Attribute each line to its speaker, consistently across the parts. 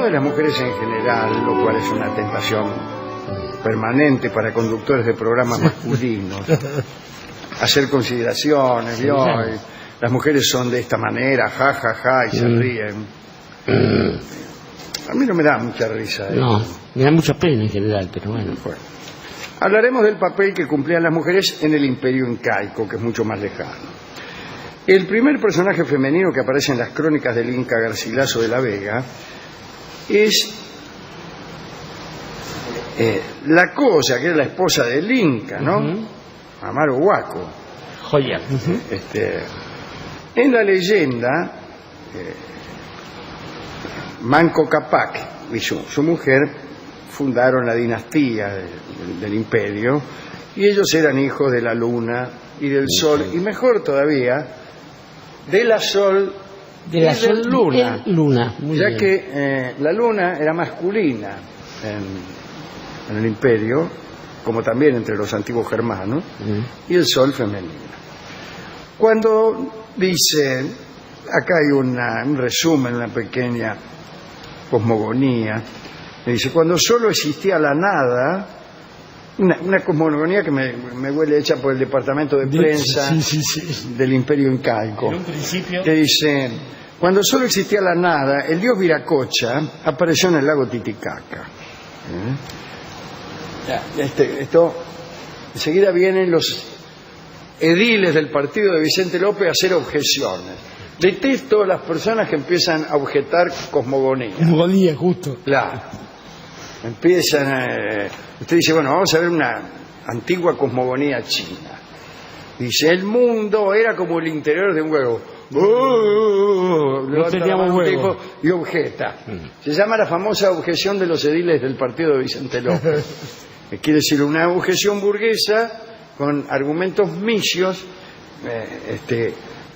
Speaker 1: de las mujeres en general, lo cual es una tentación permanente para conductores de programas masculinos. Hacer consideraciones, ¿vio? Las mujeres son de esta manera, ja, ja, ja, y se ríen. A mí no me da mucha risa.
Speaker 2: No, me da mucha pena en general, pero bueno.
Speaker 1: Hablaremos del papel que cumplían las mujeres en el Imperio Incaico, que es mucho más lejano. El primer personaje femenino que aparece en las crónicas del Inca Garcilaso de la Vega es la Colla, que era la esposa del Inca, ¿no? Amaro Huaco.
Speaker 2: Joya.
Speaker 1: En la leyenda, Manco Cápac y su mujer fundaron la dinastía del imperio, y ellos eran hijos de la luna y del sol, y mejor todavía, de la sol y del luna. Ya
Speaker 2: bien.
Speaker 1: que la luna era masculina en el imperio, como también entre los antiguos germanos, y el sol femenino. Cuando dice, acá hay un resumen, una pequeña cosmogonía, me dice, cuando solo existía la nada, una cosmogonía que me huele hecha por el departamento de prensa del Imperio Incaico, que dice, cuando solo existía la nada, el dios Viracocha apareció en el lago Titicaca. Esto, enseguida vienen los ediles del partido de Vicente López a hacer objeciones. Detesto las personas que empiezan a objetar cosmogonía.
Speaker 2: Cosmogonía, justo.
Speaker 1: Claro. Empiezan usted dice, bueno, vamos a ver una antigua cosmogonía china. Dice, el mundo era como el interior de un huevo.
Speaker 2: No teníamos huevo.
Speaker 1: Y objeta. Se llama la famosa objeción de los ediles del partido de Vicente López. Quiere decir, una objeción burguesa con argumentos misios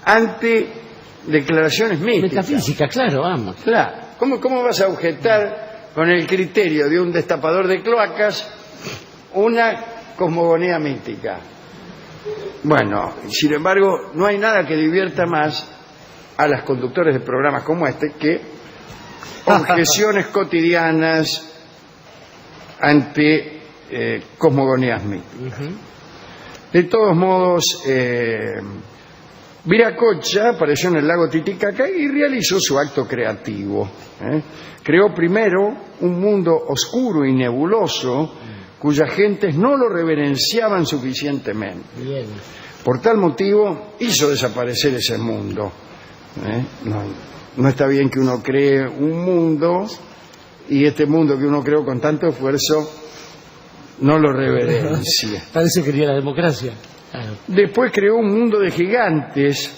Speaker 1: ante declaraciones místicas.
Speaker 2: Metafísica, claro, vamos.
Speaker 1: Claro. ¿Cómo vas a objetar con el criterio de un destapador de cloacas una cosmogonía mística? Bueno, sin embargo, no hay nada que divierta más a las conductores de programas como este que objeciones cotidianas ante cosmogonías místicas. De todos modos, Viracocha apareció en el lago Titicaca y realizó su acto creativo. Creó primero un mundo oscuro y nebuloso cuyas gentes no lo reverenciaban suficientemente.
Speaker 2: Bien.
Speaker 1: Por tal motivo hizo desaparecer ese mundo. No está bien que uno cree un mundo y este mundo que uno creó con tanto esfuerzo no lo reverencia.
Speaker 2: Parece que quería la democracia. Claro.
Speaker 1: Después creó un mundo de gigantes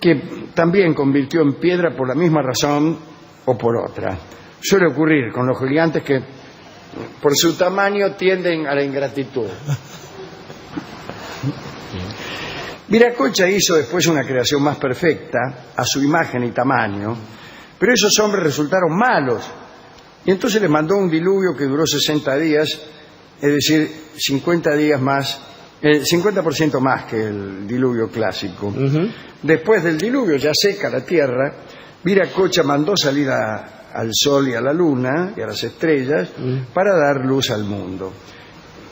Speaker 1: que también convirtió en piedra por la misma razón o por otra. Suele ocurrir con los gigantes que por su tamaño tienden a la ingratitud. Viracocha hizo después una creación más perfecta a su imagen y tamaño, pero esos hombres resultaron malos y entonces les mandó un diluvio que duró 60 días, es decir, 50 días más, 50% más que el diluvio clásico. Después del diluvio, ya seca la tierra, Viracocha mandó salir al sol y a la luna y a las estrellas para dar luz al mundo.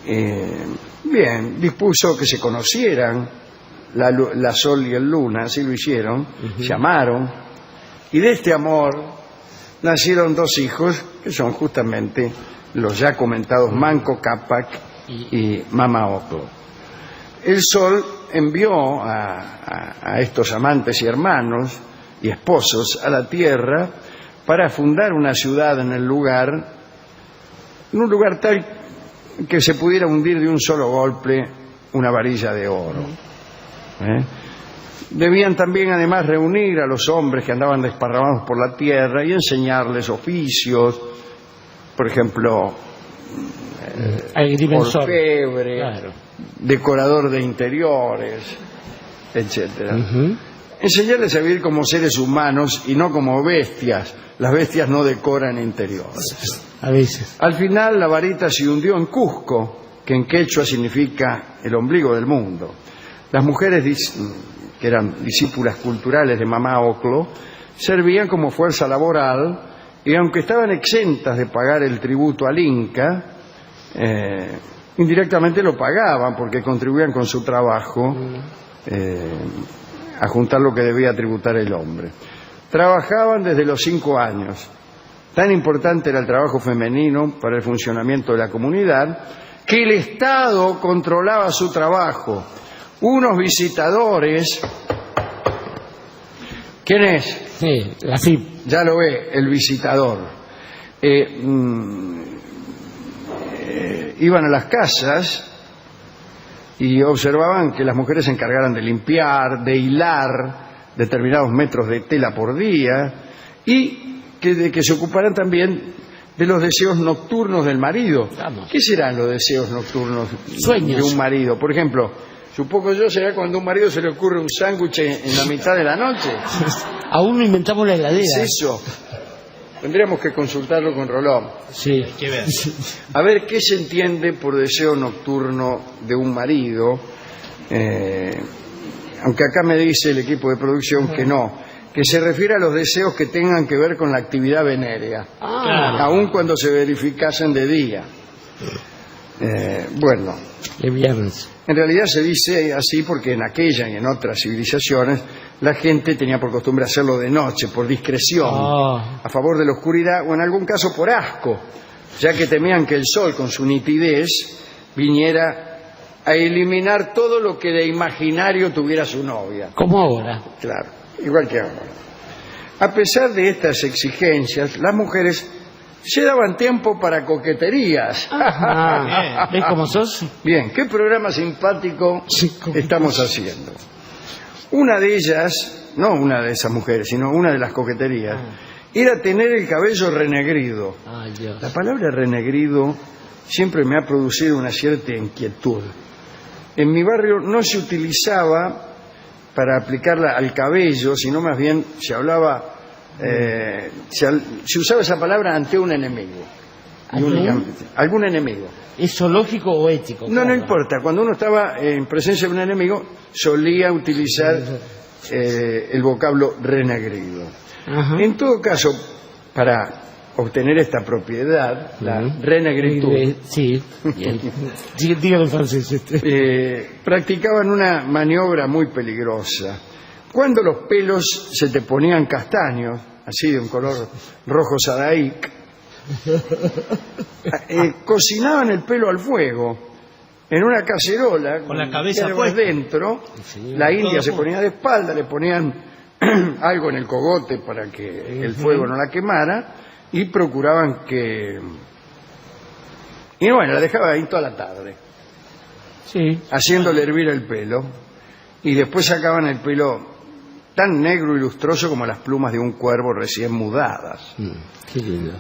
Speaker 1: Bien, dispuso que se conocieran la sol y el luna, así lo hicieron, se amaron, y de este amor nacieron dos hijos que son justamente los ya comentados Manco Cápac y Mama Ocllo. El sol envió a estos amantes y hermanos y esposos a la tierra para fundar una ciudad en un lugar tal que se pudiera hundir de un solo golpe una varilla de oro. Debían también además reunir a los hombres que andaban desparramados por la tierra y enseñarles oficios, por ejemplo, orfebre, claro, decorador de interiores, etcétera. Enseñarles a vivir como seres humanos y no como bestias. Las bestias no decoran interiores.
Speaker 2: A veces.
Speaker 1: Al final la varita se hundió en Cusco, que en quechua significa el ombligo del mundo. Las mujeres, que eran discípulas culturales de Mama Ocllo, servían como fuerza laboral y aunque estaban exentas de pagar el tributo al Inca, indirectamente lo pagaban porque contribuían con su trabajo a juntar lo que debía tributar el hombre. Trabajaban desde los 5 años. Tan importante era el trabajo femenino para el funcionamiento de la comunidad que el Estado controlaba su trabajo. Unos visitadores... ¿Quién es?
Speaker 2: Sí, la FIP.
Speaker 1: Ya lo ve, el visitador. Iban a las casas y observaban que las mujeres se encargaran de limpiar, de hilar determinados metros de tela por día y de que se ocuparan también de los deseos nocturnos del marido.
Speaker 2: Vamos.
Speaker 1: ¿Qué serán los deseos nocturnos
Speaker 2: Sueños.
Speaker 1: de un marido? Por ejemplo, supongo yo será cuando a un marido se le ocurre un sándwich en la mitad de la noche.
Speaker 2: Aún no inventamos la
Speaker 1: ¿Qué
Speaker 2: heladera.
Speaker 1: es eso? Tendríamos que consultarlo con Rolón.
Speaker 2: Sí.
Speaker 3: Hay que ver.
Speaker 1: A ver qué se entiende por deseo nocturno de un marido. Aunque acá me dice el equipo de producción que no, que se refiere a los deseos que tengan que ver con la actividad venérea, aun cuando se verificasen de día. Bueno,
Speaker 2: El viernes.
Speaker 1: en realidad se dice así porque en aquella y en otras civilizaciones la gente tenía por costumbre hacerlo de noche, por discreción, a favor de la oscuridad o en algún caso por asco, ya que temían que el sol con su nitidez viniera a eliminar todo lo que de imaginario tuviera su novia.
Speaker 2: Como ahora.
Speaker 1: Claro, igual que ahora. A pesar de estas exigencias, las mujeres se daban tiempo para coqueterías.
Speaker 2: Ah, ¿ves cómo sos?
Speaker 1: Bien, ¿qué programa simpático
Speaker 2: Sí, cómo-
Speaker 1: estamos haciendo? Una de ellas, no una de esas mujeres, sino una de las coqueterías, era tener el cabello renegrido.
Speaker 2: Ay, Dios.
Speaker 1: La palabra renegrido siempre me ha producido una cierta inquietud. En mi barrio no se utilizaba para aplicarla al cabello, sino más bien se hablaba, se usaba esa palabra ante un enemigo. Y
Speaker 2: ¿Ante un?
Speaker 1: únicamente. Algún enemigo.
Speaker 2: ¿Es zoológico o ético?
Speaker 1: No, no importa. Cuando uno estaba en presencia de un enemigo, solía utilizar el vocablo renegrido.
Speaker 2: Ajá.
Speaker 1: En todo caso, para obtener esta propiedad, la renegritud,
Speaker 2: Sí. Bien. Dígalo en francés.
Speaker 1: practicaban una maniobra muy peligrosa. Cuando los pelos se te ponían castaños, así de un color rojo sadaic, cocinaban el pelo al fuego en una cacerola
Speaker 3: Con la cabeza
Speaker 1: hierbas
Speaker 3: puesta.
Speaker 1: dentro.
Speaker 2: Sí,
Speaker 1: la india
Speaker 3: todo
Speaker 1: se
Speaker 3: junto.
Speaker 1: ponía de espalda, le ponían algo en el cogote para que el fuego no la quemara y procuraban que... Y bueno, la dejaba ahí toda la tarde,
Speaker 2: Sí.
Speaker 1: haciéndole hervir el pelo, y después sacaban el pelo tan negro y lustroso como las plumas de un cuervo recién mudadas.
Speaker 2: Qué lindo.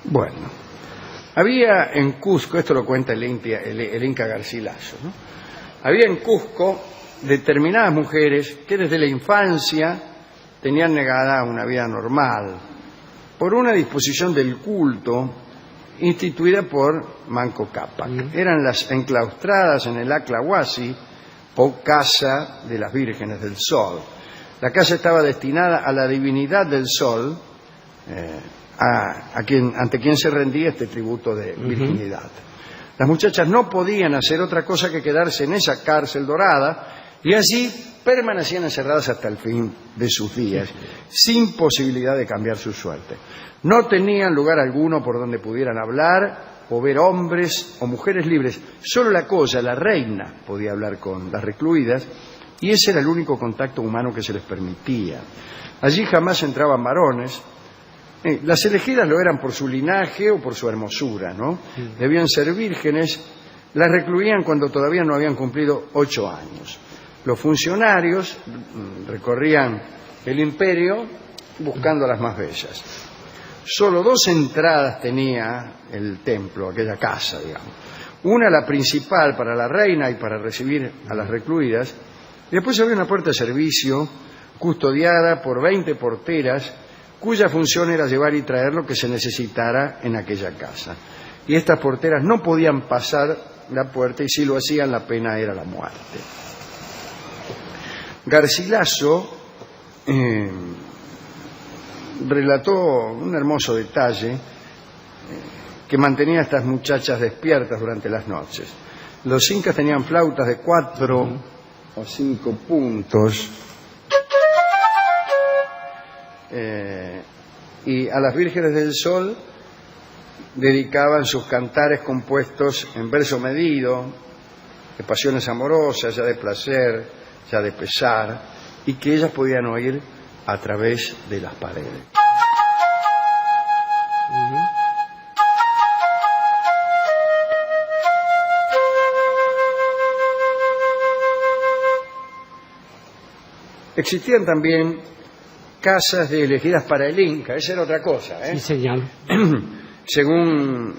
Speaker 1: Bueno, había en Cusco, esto lo cuenta el Inca Garcilaso, ¿no? Había en Cusco determinadas mujeres que desde la infancia tenían negada una vida normal por una disposición del culto instituida por Manco Cápac. Eran las enclaustradas en el Aclahuasi, o casa de las vírgenes del sol. La casa estaba destinada a la divinidad del sol, ante quien se rendía este tributo de virginidad. Las muchachas no podían hacer otra cosa que quedarse en esa cárcel dorada y así permanecían encerradas hasta el fin de sus días, sin posibilidad de cambiar su suerte. No tenían lugar alguno por donde pudieran hablar o ver hombres o mujeres libres. Solo la Colla, la reina, podía hablar con las recluidas y ese era el único contacto humano que se les permitía. Allí jamás entraban varones. Las elegidas lo eran por su linaje o por su hermosura, ¿no? Debían ser vírgenes. Las recluían cuando todavía no habían cumplido 8 años. Los funcionarios recorrían el imperio buscando a las más bellas. Solo 2 entradas tenía el templo, aquella casa, digamos. Una, la principal, para la reina y para recibir a las recluidas. Y después había una puerta de servicio custodiada por 20 porteras, cuya función era llevar y traer lo que se necesitara en aquella casa. Y estas porteras no podían pasar la puerta y si lo hacían la pena era la muerte. relató un hermoso detalle que mantenía a estas muchachas despiertas durante las noches. Los incas tenían flautas de 4 o 5 puntos y a las vírgenes del sol dedicaban sus cantares compuestos en verso medido, de pasiones amorosas, ya de placer, ya de pesar, y que ellas podían oír a través de las paredes. Existían también casas elegidas para el Inca, esa era otra cosa, ¿eh?
Speaker 2: Sí, señor.
Speaker 1: Según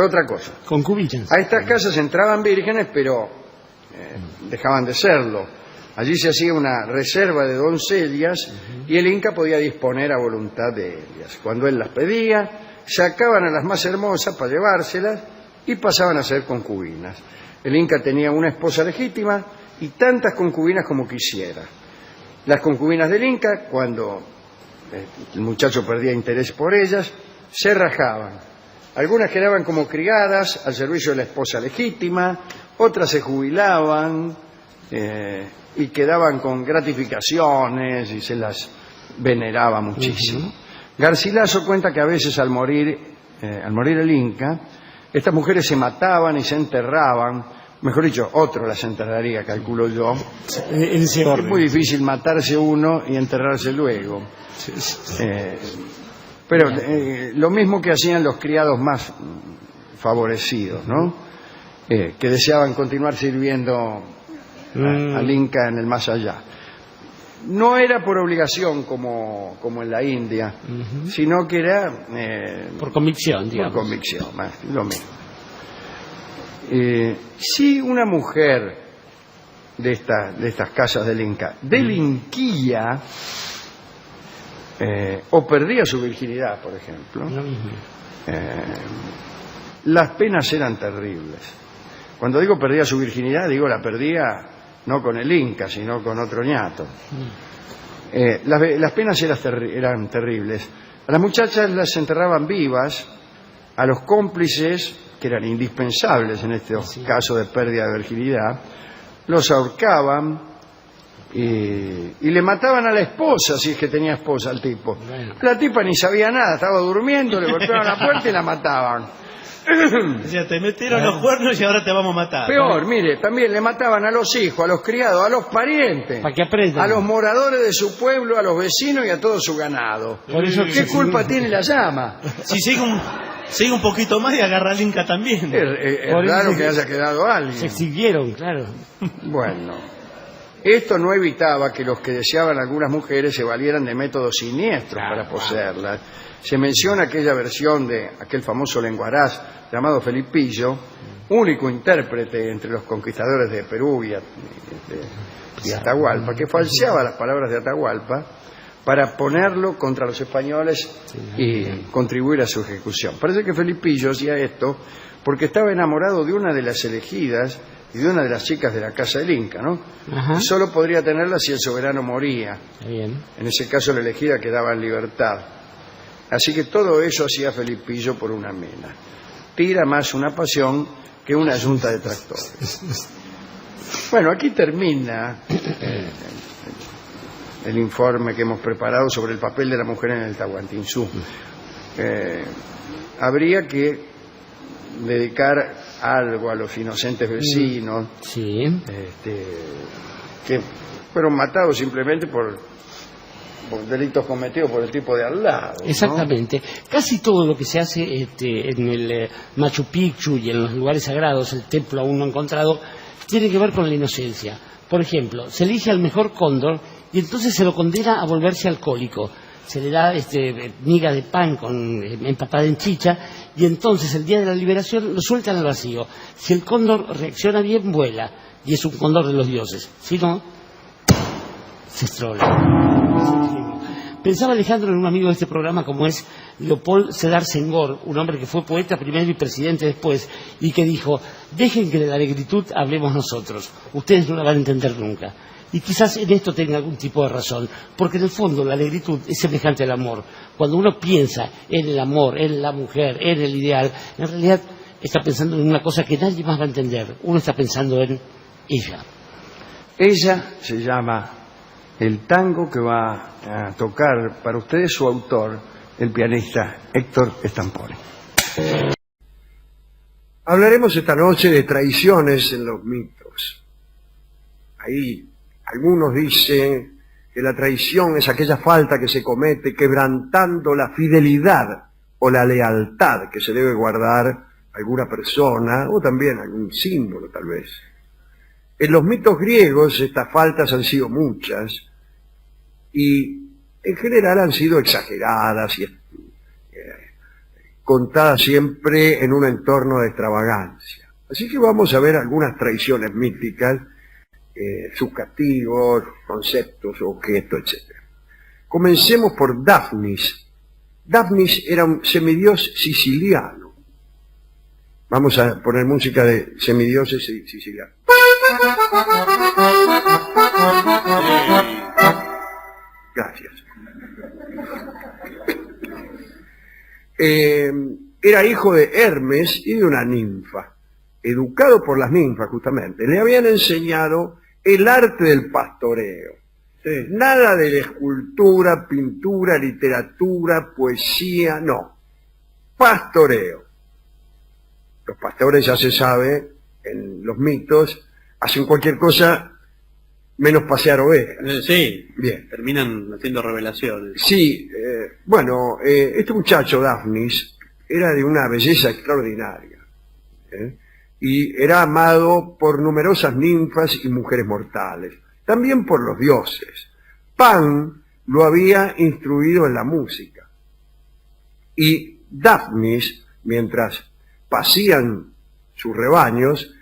Speaker 1: otra cosa.
Speaker 2: Concubinas.
Speaker 1: A estas casas entraban vírgenes, pero dejaban de serlo. Allí se hacía una reserva de doncellas y el Inca podía disponer a voluntad de ellas. Cuando él las pedía, sacaban a las más hermosas para llevárselas y pasaban a ser concubinas. El Inca tenía una esposa legítima y tantas concubinas como quisiera. Las concubinas del Inca, cuando el muchacho perdía interés por ellas, se rajaban. Algunas quedaban como criadas al servicio de la esposa legítima, otras se jubilaban y quedaban con gratificaciones y se las veneraba muchísimo. Garcilaso cuenta que a veces al morir el Inca, estas mujeres se mataban y se enterraban. Mejor dicho, otro las enterraría, calculo yo. Es muy difícil matarse uno y enterrarse luego. Pero lo mismo que hacían los criados más favorecidos, ¿no? Que deseaban continuar sirviendo al Inca en el más allá. No era por obligación como en la India, sino que era
Speaker 2: por convicción, digamos.
Speaker 1: Por convicción, lo mismo. Si una mujer de estas casas del Inca delinquía o perdía su virginidad, por ejemplo, las penas eran terribles. Cuando digo perdía su virginidad, digo la perdía no con el Inca, sino con otro ñato. Las penas eran terribles. A las muchachas las enterraban vivas, a los cómplices, que eran indispensables en este caso de pérdida de virginidad, los ahorcaban y le mataban a la esposa, si es que tenía esposa el tipo. Bueno. La tipa ni sabía nada, estaba durmiendo, le golpeaban la puerta y la mataban.
Speaker 3: O sea, te metieron los cuernos y ahora te vamos a matar.
Speaker 1: Peor, mire, también le mataban a los hijos, a los criados, a los parientes,
Speaker 2: para que aprendan,
Speaker 1: a los moradores de su pueblo, a los vecinos y a todo su ganado. Por eso, ¿qué culpa tiene la llama?
Speaker 3: Si sigue un poquito más y agarra al Inca también.
Speaker 1: Es raro que haya quedado alguien.
Speaker 2: Se exhibieron, claro.
Speaker 1: Bueno, esto no evitaba que los que deseaban algunas mujeres se valieran de métodos siniestros para poseerlas. Se menciona aquella versión de aquel famoso lenguaraz llamado Felipillo, único intérprete entre los conquistadores de Perú y Atahualpa, que falseaba las palabras de Atahualpa para ponerlo contra los españoles y contribuir a su ejecución. Parece que Felipillo hacía esto porque estaba enamorado de una de las elegidas y de una de las chicas de la casa del Inca, ¿no? Y solo podría tenerla si el soberano moría. Bien. En ese caso la elegida quedaba en libertad. Así que todo eso hacía Felipillo por una mena. Tira más una pasión que una yunta de tractores. Bueno, aquí termina el informe que hemos preparado sobre el papel de la mujer en el Tahuantinsuyo. Habría que dedicar algo a los inocentes vecinos que fueron matados simplemente por delitos cometidos por el tipo de al lado, ¿no?
Speaker 2: Exactamente. Casi todo lo que se hace en el Machu Picchu y en los lugares sagrados, el templo aún no encontrado, tiene que ver con la inocencia. Por ejemplo, se elige al mejor cóndor y entonces se lo condena a volverse alcohólico. Se le da miga de pan empapada en chicha y entonces el día de la liberación lo sueltan al vacío. Si el cóndor reacciona bien, vuela y es un cóndor de los dioses. Si no, se estrola. Pensaba Alejandro en un amigo de este programa como es Leopold Sedar Senghor, un hombre que fue poeta primero y presidente después, y que dijo: dejen que de la negritud hablemos nosotros, ustedes no la van a entender nunca. Y quizás en esto tenga algún tipo de razón, porque en el fondo la negritud es semejante al amor. Cuando uno piensa en el amor, en la mujer, en el ideal, en realidad está pensando en una cosa que nadie más va a entender. Uno está pensando en ella.
Speaker 1: Ella se llama el tango que va a tocar para ustedes su autor, el pianista Héctor Stamponi.
Speaker 4: Hablaremos esta noche de traiciones en los mitos. Ahí algunos dicen que la traición es aquella falta que se comete quebrantando la fidelidad o la lealtad que se debe guardar alguna persona o también algún símbolo tal vez. En los mitos griegos estas faltas han sido muchas y en general han sido exageradas y contadas siempre en un entorno de extravagancia. Así que vamos a ver algunas traiciones míticas, sus castigos, conceptos, objetos, etc. Comencemos por Daphnis. Daphnis era un semidios siciliano. Vamos a poner música de semidioses sicilianos. Gracias. Era hijo de Hermes y de una ninfa. Educado por las ninfas, justamente. Le habían enseñado el arte del pastoreo. Sí. Nada de la escultura, pintura, literatura, poesía, no. Pastoreo. Los pastores, ya se sabe, en los mitos, hacen cualquier cosa menos pasear ovejas.
Speaker 3: Sí,
Speaker 4: bien.
Speaker 3: Terminan haciendo revelaciones.
Speaker 4: Sí, bueno, este muchacho, Daphnis, era de una belleza extraordinaria. Y era amado por numerosas ninfas y mujeres mortales, también por los dioses. Pan lo había instruido en la música. Y Daphnis, mientras pasían sus rebaños,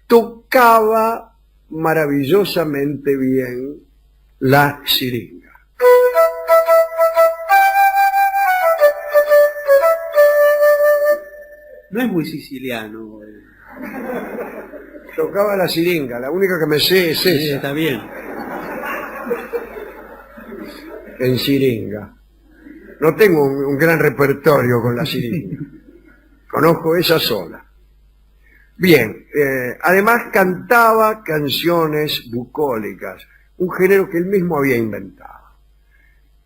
Speaker 4: tocaba maravillosamente bien la siringa.
Speaker 3: No es muy siciliano.
Speaker 4: Tocaba la siringa, la única que me sé es
Speaker 3: Sí,
Speaker 4: esa,
Speaker 3: está bien.
Speaker 4: en siringa. No tengo un gran repertorio con la siringa. Conozco esa sola. Bien, además cantaba canciones bucólicas, un género que él mismo había inventado.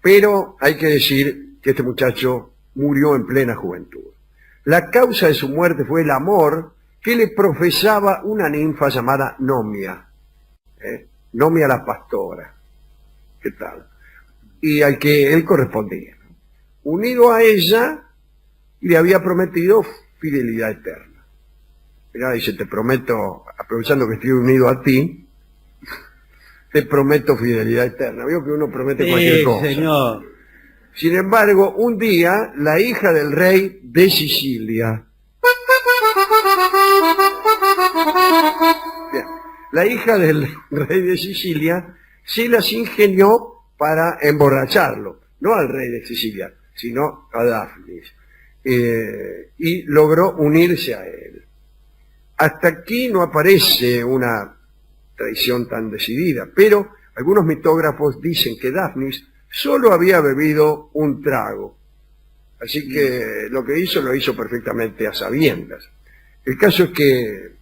Speaker 4: Pero hay que decir que este muchacho murió en plena juventud. La causa de su muerte fue el amor que le profesaba una ninfa llamada Nomia. Nomia la pastora. ¿Qué tal? Y al que él correspondía. Unido a ella, le había prometido fidelidad eterna. Mirá, dice, te prometo, aprovechando que estoy unido a ti, te prometo fidelidad eterna. Veo que uno promete cualquier cosa.
Speaker 3: Señor.
Speaker 4: Sin embargo, un día, la hija del rey de Sicilia, bien, la hija del rey de Sicilia se las ingenió para emborracharlo, no al rey de Sicilia, sino a Daphnis, y logró unirse a él. Hasta aquí no aparece una traición tan decidida, pero algunos mitógrafos dicen que Daphnis solo había bebido un trago, así que lo que hizo lo hizo perfectamente a sabiendas. El caso es que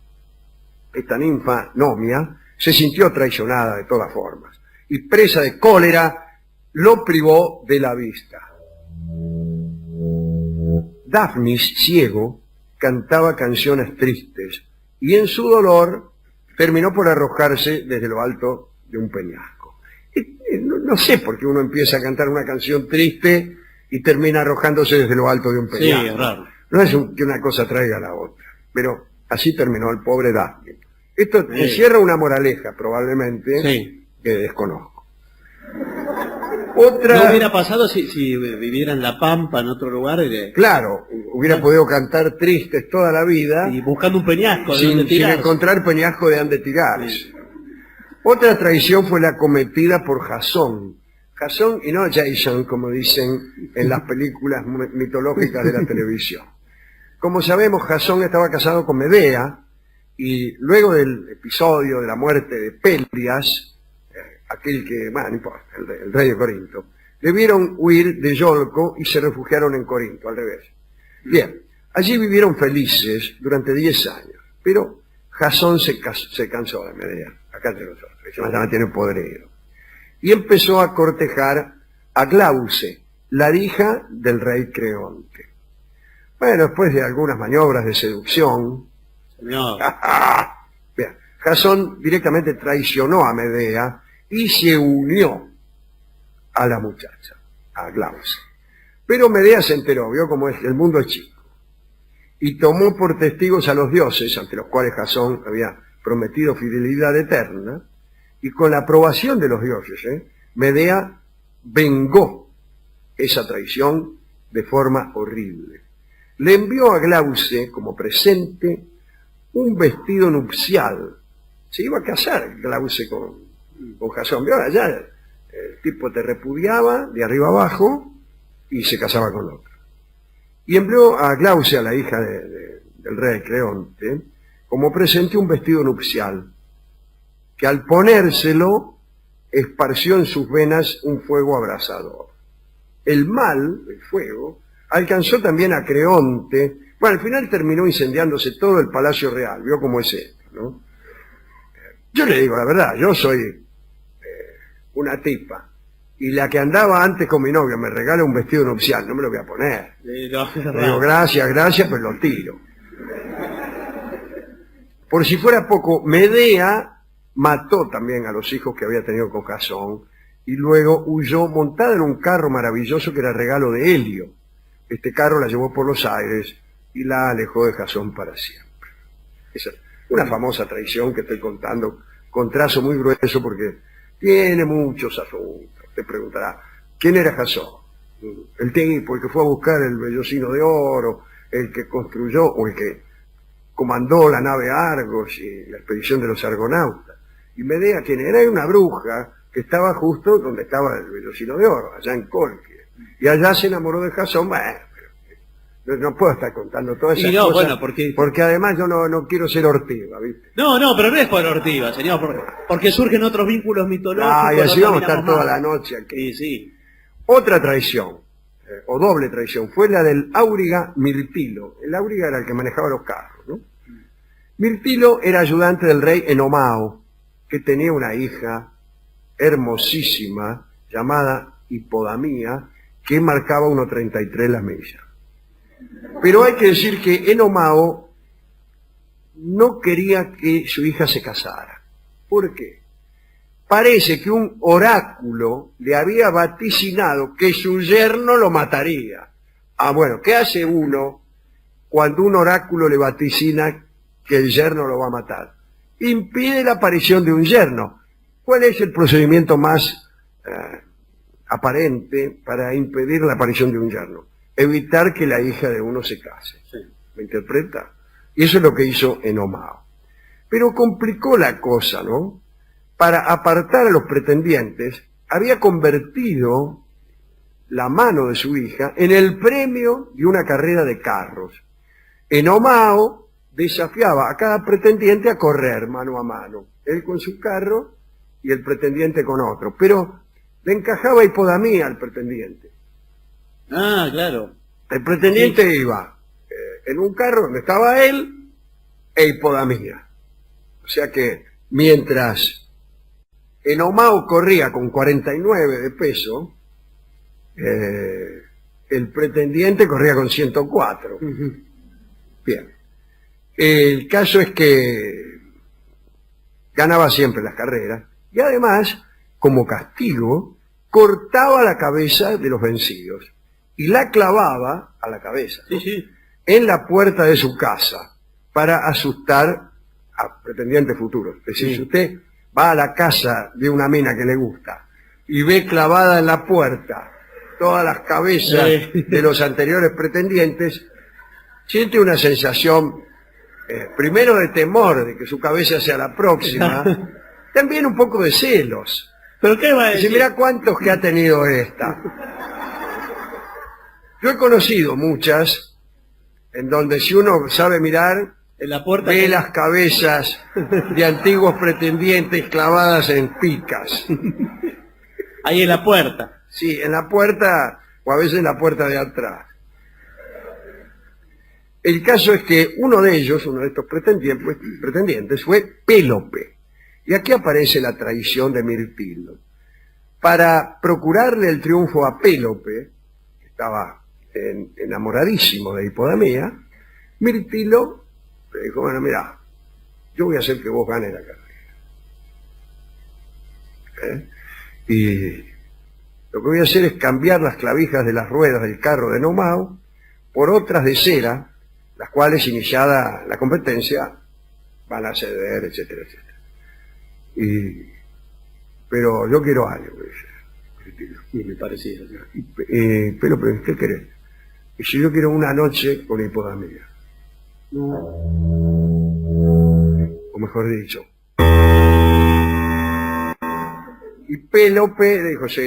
Speaker 4: esta ninfa, Nomia, se sintió traicionada de todas formas, y presa de cólera, lo privó de la vista. Daphnis, ciego, cantaba canciones tristes, y en su dolor terminó por arrojarse desde lo alto de un peñasco. No sé por qué uno empieza a cantar una canción triste y termina arrojándose desde lo alto de un peñasco.
Speaker 3: Sí, es raro.
Speaker 4: No es que una cosa traiga a la otra, pero así terminó el pobre Daphnis. Esto encierra una moraleja, probablemente,
Speaker 3: Sí.
Speaker 4: que desconozco. Otra...
Speaker 3: ¿No hubiera pasado si viviera en La Pampa, en otro lugar,
Speaker 4: Claro, hubiera podido cantar tristes toda la vida
Speaker 3: y buscando un peñasco de
Speaker 4: sin
Speaker 3: donde tirar?
Speaker 4: encontrar peñasco de donde tirarse.
Speaker 3: Sí.
Speaker 4: Otra traición fue la cometida por Jasón. Jasón y no Jason, como dicen en las películas mitológicas de la televisión. Como sabemos, Jasón estaba casado con Medea, y luego del episodio de la muerte de Peldias, aquel que, bueno, no importa, el rey de Corinto, debieron huir de Iolco y se refugiaron en Corinto, al revés. Bien, allí vivieron felices durante 10 años, pero Jasón se cansó de Medea, acá entre nosotros, se tiene podrido, y empezó a cortejar a Glauce, la hija del rey Creonte. Bueno, después de algunas maniobras de seducción,
Speaker 3: No.
Speaker 4: bien, Jasón directamente traicionó a Medea y se unió a la muchacha, a Glauce. Pero Medea se enteró, vio cómo es, el mundo es chico, y tomó por testigos a los dioses, ante los cuales Jasón había prometido fidelidad eterna, y con la aprobación de los dioses, Medea vengó esa traición de forma horrible. Le envió a Glauce como presente un vestido nupcial. Se iba a casar Glauce con Jasón. ¿Vio? Allá el tipo te repudiaba de arriba abajo y se casaba con otro. Y envió a Glauce, a la hija del rey Creonte, como presente un vestido nupcial, que al ponérselo esparció en sus venas un fuego abrasador. El mal, el fuego, alcanzó también a Creonte. Bueno, al final terminó incendiándose todo el palacio real. ¿Vio cómo es esto, no? Yo le digo la verdad, yo soy una tipa, y la que andaba antes con mi novio me regala un vestido nupcial, no me lo voy a poner. Le digo, gracias, pero lo tiro. Por si fuera poco, Medea mató también a los hijos que había tenido con Jasón, y luego huyó montada en un carro maravilloso que era regalo de Helio. Este carro la llevó por los aires y la alejó de Jasón para siempre. Esa es una famosa traición que estoy contando con trazo muy grueso porque tiene muchos asuntos. Te preguntará, ¿quién era Jasón? El tipo, el que fue a buscar el vellocino de oro, el que construyó o el que comandó la nave Argos y la expedición de los argonautas. Y Medea, ¿quién era? Era una bruja que estaba justo donde estaba el vellocino de oro, allá en Colquide. Y allá se enamoró de Jasón. Bueno, no puedo estar contando todas esas cosas.
Speaker 3: Bueno,
Speaker 4: porque además yo no quiero ser ortiva, ¿viste?
Speaker 3: No, pero no es por ortiva, señor, porque surgen otros vínculos mitológicos.
Speaker 4: Y así vamos a estar toda la noche aquí.
Speaker 3: Sí.
Speaker 4: Otra traición, o doble traición, fue la del áuriga Mirtilo. El áuriga era el que manejaba los carros, ¿no? Mirtilo era ayudante del rey Enomao, que tenía una hija hermosísima llamada Hipodamía, que marcaba 1,33 la milla. Pero hay que decir que Enomao no quería que su hija se casara. ¿Por qué? Parece que un oráculo le había vaticinado que su yerno lo mataría. Bueno, ¿qué hace uno cuando un oráculo le vaticina que el yerno lo va a matar? Impide la aparición de un yerno. ¿Cuál es el procedimiento más aparente para impedir la aparición de un yerno? Evitar que la hija de uno se case. ¿Me interpreta? Y eso es lo que hizo Enomao. Pero complicó la cosa, ¿no? Para apartar a los pretendientes, había convertido la mano de su hija en el premio de una carrera de carros. Enomao desafiaba a cada pretendiente a correr mano a mano, él con su carro y el pretendiente con otro, pero le encajaba Hipodamía al pretendiente.
Speaker 3: Claro.
Speaker 4: El pretendiente iba en un carro donde estaba él e Hipodamía. O sea que mientras Enomao corría con 49 de peso, el pretendiente corría con 104. Bien. El caso es que ganaba siempre las carreras y además, como castigo, cortaba la cabeza de los vencidos y la clavaba a la cabeza, ¿no? En la puerta de su casa para asustar a pretendientes futuros. Es decir, si usted va a la casa de una mina que le gusta y ve clavada en la puerta todas las cabezas de los anteriores pretendientes, siente una sensación, primero de temor de que su cabeza sea la próxima, también un poco de celos.
Speaker 3: ¿Pero qué va a decir?
Speaker 4: Dice, mira cuántos que ha tenido esta. Yo he conocido muchas en donde si uno sabe mirar,
Speaker 3: En la puerta.
Speaker 4: Ve las cabezas de antiguos pretendientes clavadas en picas.
Speaker 3: Ahí en la puerta.
Speaker 4: Sí, en la puerta, o a veces en la puerta de atrás. El caso es que uno de ellos, uno de estos pretendientes, fue Pélope. Y aquí aparece la traición de Mirtillo. Para procurarle el triunfo a Pélope, que estaba enamoradísimo de Hipodamía, Mirtillo le dijo, bueno, mira, yo voy a hacer que vos ganes la carrera. Y lo que voy a hacer es cambiar las clavijas de las ruedas del carro de Nomao por otras de cera, las cuales, iniciada la competencia, van a ceder, etcétera, etcétera. Pero yo quiero algo, dice.
Speaker 3: Y me parecía.
Speaker 4: Pero, ¿qué querés? Y si yo quiero una noche con Hipodamía. O mejor dicho. Y Pélope dijo, sí,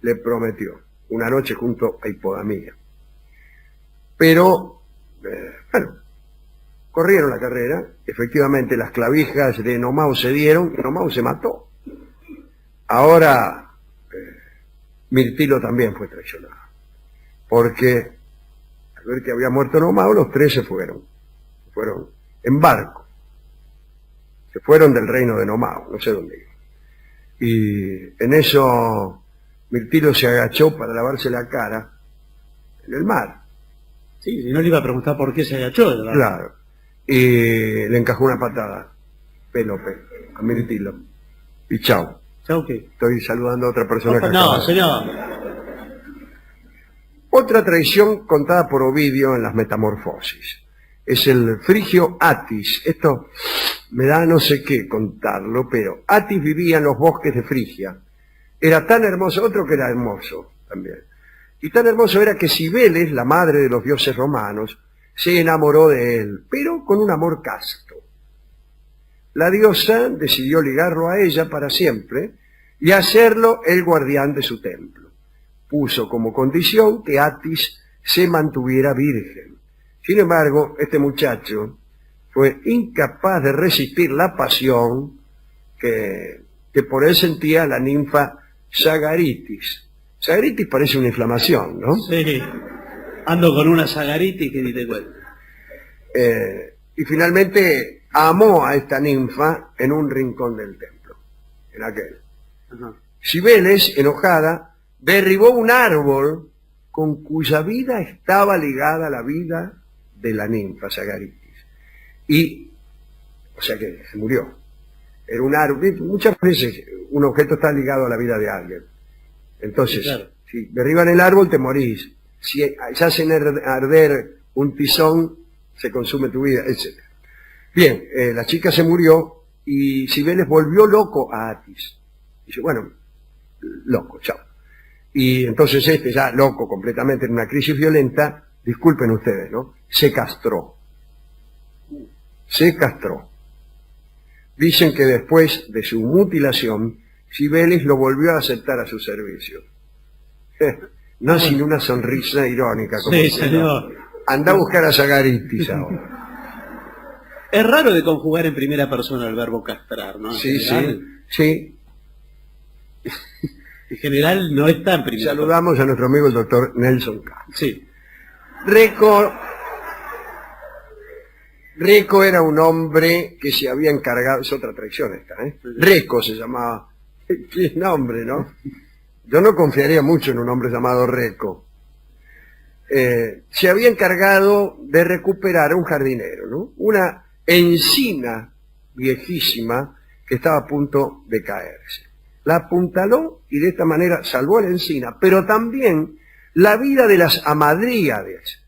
Speaker 4: le prometió una noche junto a Hipodamía. Pero, bueno, corrieron la carrera, efectivamente las clavijas de Nomao se dieron y Nomao se mató. Ahora, Mirtillo también fue traicionado, porque al ver que había muerto Nomao, los tres se fueron en barco, se fueron del reino de Nomao, no sé dónde iban. Y en eso Mirtillo se agachó para lavarse la cara en el mar.
Speaker 3: Sí, si no le iba a preguntar por qué se agachó, ¿verdad?
Speaker 4: Claro. Y le encajó una patada, Pélope, a Mirtillo. Y chao.
Speaker 3: ¿Chao qué?
Speaker 4: Estoy saludando a otra persona que
Speaker 3: No,
Speaker 4: acaba.
Speaker 3: señor.
Speaker 4: Otra traición contada por Ovidio en las Metamorfosis. Es el frigio Atis. Esto me da no sé qué contarlo, pero Atis vivía en los bosques de Frigia. Era tan hermoso, otro que era hermoso también. Y tan hermoso era que Cibeles, la madre de los dioses romanos, se enamoró de él, pero con un amor casto. La diosa decidió ligarlo a ella para siempre y hacerlo el guardián de su templo. Puso como condición que Atis se mantuviera virgen. Sin embargo, este muchacho fue incapaz de resistir la pasión que por él sentía la ninfa Sagaritis. Sagaritis parece una inflamación, ¿no?
Speaker 3: Sí. Ando con una sagaritis que ni te cuento.
Speaker 4: Y finalmente amó a esta ninfa en un rincón del templo, en aquel.
Speaker 3: Ajá.
Speaker 4: Cibeles, enojada, derribó un árbol con cuya vida estaba ligada la vida de la ninfa Sagaritis. O sea que se murió. Era un árbol. Muchas veces un objeto está ligado a la vida de alguien. Entonces, sí, claro, si derriban el árbol te morís. Si hacen arder un tizón, se consume tu vida, etc. Bien, la chica se murió y Cibeles volvió loco a Atis. Dice, bueno, loco, chao. Y entonces ya loco completamente en una crisis violenta, disculpen ustedes, ¿no? Se castró. Se castró. Dicen que después de su mutilación, Cibeles lo volvió a aceptar a su servicio. No sin una sonrisa irónica. Como
Speaker 3: sí, señor.
Speaker 4: Anda a buscar a Sagaritis ahora.
Speaker 3: Es raro de conjugar en primera persona el verbo castrar, ¿no?
Speaker 4: Sí, sí.
Speaker 3: En general no está en primera
Speaker 4: Saludamos a nuestro amigo el doctor Nelson K.
Speaker 3: Sí.
Speaker 4: Reco era un hombre que se había encargado, es otra traición esta, Reco se llamaba. Qué nombre, ¿no? Yo no confiaría mucho en un hombre llamado Reco. Se había encargado de recuperar un jardinero, ¿no? Una encina viejísima que estaba a punto de caerse. La apuntaló y de esta manera salvó la encina, pero también la vida de las amadríades,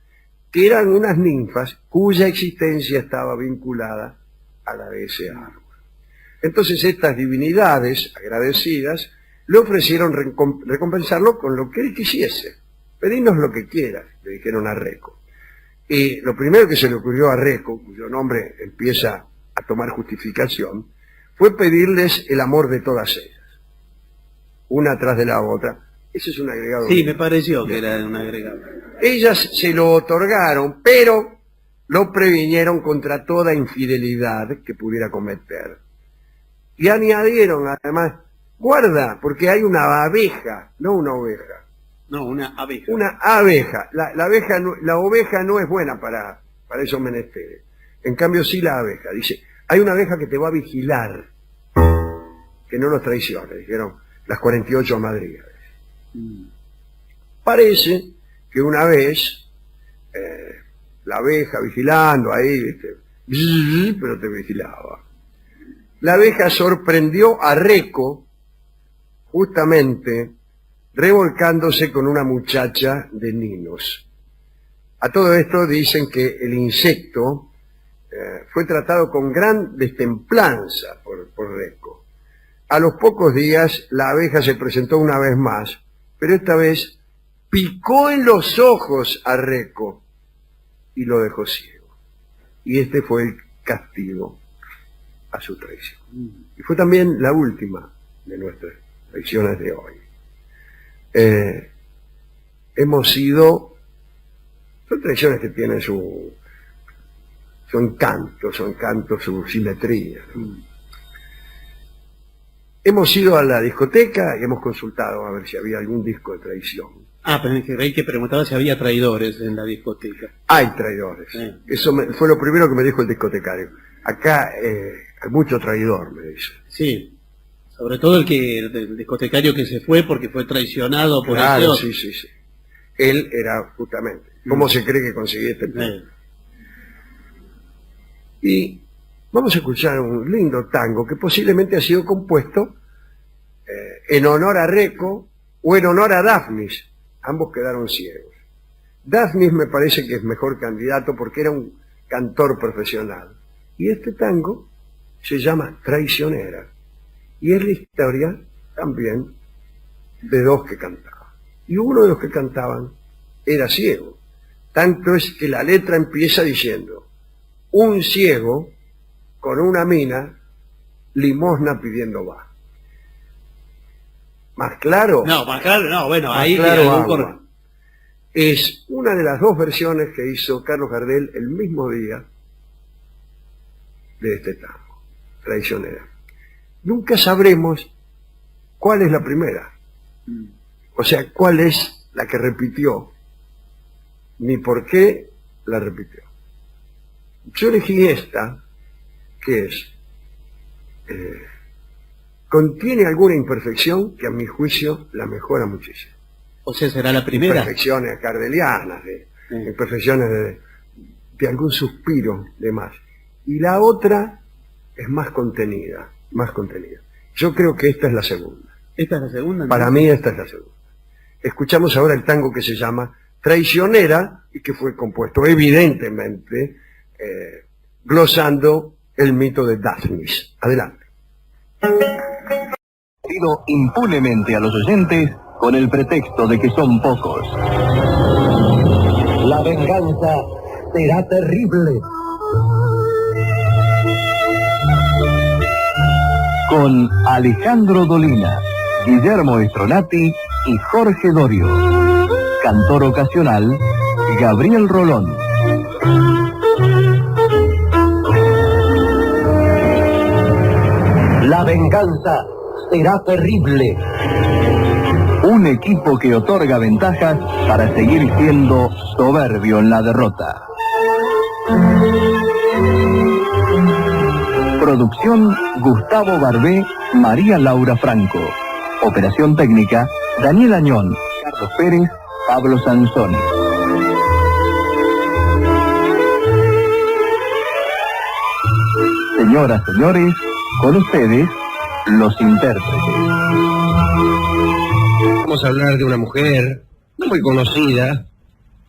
Speaker 4: que eran unas ninfas cuya existencia estaba vinculada a la de ese árbol. Entonces estas divinidades agradecidas le ofrecieron recompensarlo con lo que él quisiese. Pedidnos lo que quieras, le dijeron a Reco. Y lo primero que se le ocurrió a Reco, cuyo nombre empieza a tomar justificación, fue pedirles el amor de todas ellas, una tras de la otra. Ese es un agregado.
Speaker 3: Sí, me pareció que era un agregado.
Speaker 4: Ellas se lo otorgaron, pero lo previnieron contra toda infidelidad que pudiera cometer. Y añadieron, además, guarda, porque hay una abeja, no una oveja.
Speaker 3: No, una abeja.
Speaker 4: Una abeja. La oveja no es buena para esos menesteres. En cambio, sí la abeja. Dice, hay una abeja que te va a vigilar, que no los traicione, dijeron las 48 madrigueras. Parece que una vez, la abeja vigilando ahí, ¿viste? Pero te vigilaba. La abeja sorprendió a Reco, justamente, revolcándose con una muchacha de Ninos. A todo esto dicen que el insecto fue tratado con gran destemplanza por Reco. A los pocos días la abeja se presentó una vez más, pero esta vez picó en los ojos a Reco y lo dejó ciego. Y este fue el castigo a su traición. Y fue también la última de nuestras lecciones de hoy. Hemos sido, son traiciones que tienen su encanto, su simetría, ¿no? Hemos ido a la discoteca y hemos consultado a ver si había algún disco de traición.
Speaker 3: Ah, pero creí que preguntaba si había traidores en la discoteca.
Speaker 4: Hay traidores. Eso fue lo primero que me dijo el discotecario. Acá hay mucho traidor, me dice.
Speaker 3: Sí, sobre todo el discotecario que se fue porque fue traicionado por
Speaker 4: claro,
Speaker 3: ese otro.
Speaker 4: sí. Él era justamente. ¿Cómo se cree que conseguí este plan? Y vamos a escuchar un lindo tango que posiblemente ha sido compuesto en honor a Reco o en honor a Dafnis. Ambos quedaron ciegos. Dafnis me parece que es mejor candidato porque era un cantor profesional. Y este tango se llama Traicionera. Y es la historia también de dos que cantaban. Y uno de los que cantaban era ciego. Tanto es que la letra empieza diciendo: un ciego con una mina, limosna pidiendo va. ¿Más claro?
Speaker 3: No, más claro, no, bueno,
Speaker 4: Más
Speaker 3: ahí
Speaker 4: claro
Speaker 3: tiene
Speaker 4: agua. Es una de las dos versiones que hizo Carlos Gardel el mismo día de este tango, Traicionera. Nunca sabremos cuál es la primera. O sea, cuál es la que repitió, ni por qué la repitió. Yo elegí esta, que es, contiene alguna imperfección que a mi juicio la mejora muchísimo.
Speaker 3: O sea, será la primera.
Speaker 4: Imperfecciones gardelianas, imperfecciones de algún suspiro de más. Y la otra es más contenida, más contenida. Yo creo que esta es la segunda.
Speaker 3: ¿Esta es la segunda?
Speaker 4: Para mí esta es la segunda. Escuchamos ahora el tango que se llama Traicionera y que fue compuesto evidentemente glosando el mito de Dafnis. Adelante.
Speaker 5: Pido impunemente a los oyentes con el pretexto de que son pocos.
Speaker 6: La venganza será terrible.
Speaker 5: Con Alejandro Dolina, Guillermo Estronati y Jorge Dorio. Cantor ocasional, Gabriel Rolón.
Speaker 6: La venganza será terrible.
Speaker 5: Un equipo que otorga ventajas para seguir siendo soberbio en la derrota. Producción Gustavo Barbé, María Laura Franco. Operación técnica Daniel Añón, Carlos Pérez, Pablo Sansoni. Señoras, señores, con ustedes, los intérpretes.
Speaker 7: Vamos a hablar de una mujer no muy conocida,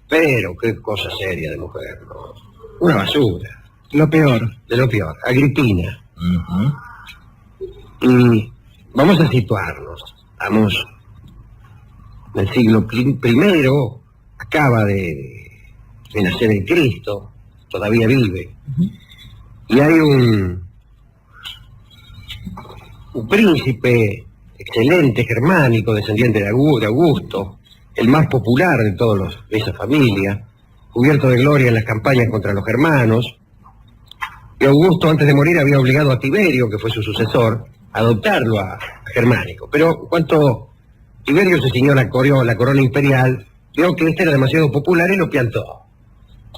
Speaker 7: pero qué cosa seria de mujer, ¿no? Una basura. Lo peor. De lo peor. Agripina. Y vamos a situarnos. Estamos en el siglo I, acaba de nacer el Cristo, todavía vive. Y hay un príncipe excelente, germánico, descendiente de Augusto, el más popular de todos de esa familia, cubierto de gloria en las campañas contra los germanos, y Augusto antes de morir había obligado a Tiberio, que fue su sucesor, a adoptarlo a Germánico. Pero en cuanto Tiberio se ciñó la corona imperial, vio que este era demasiado popular y lo piantó.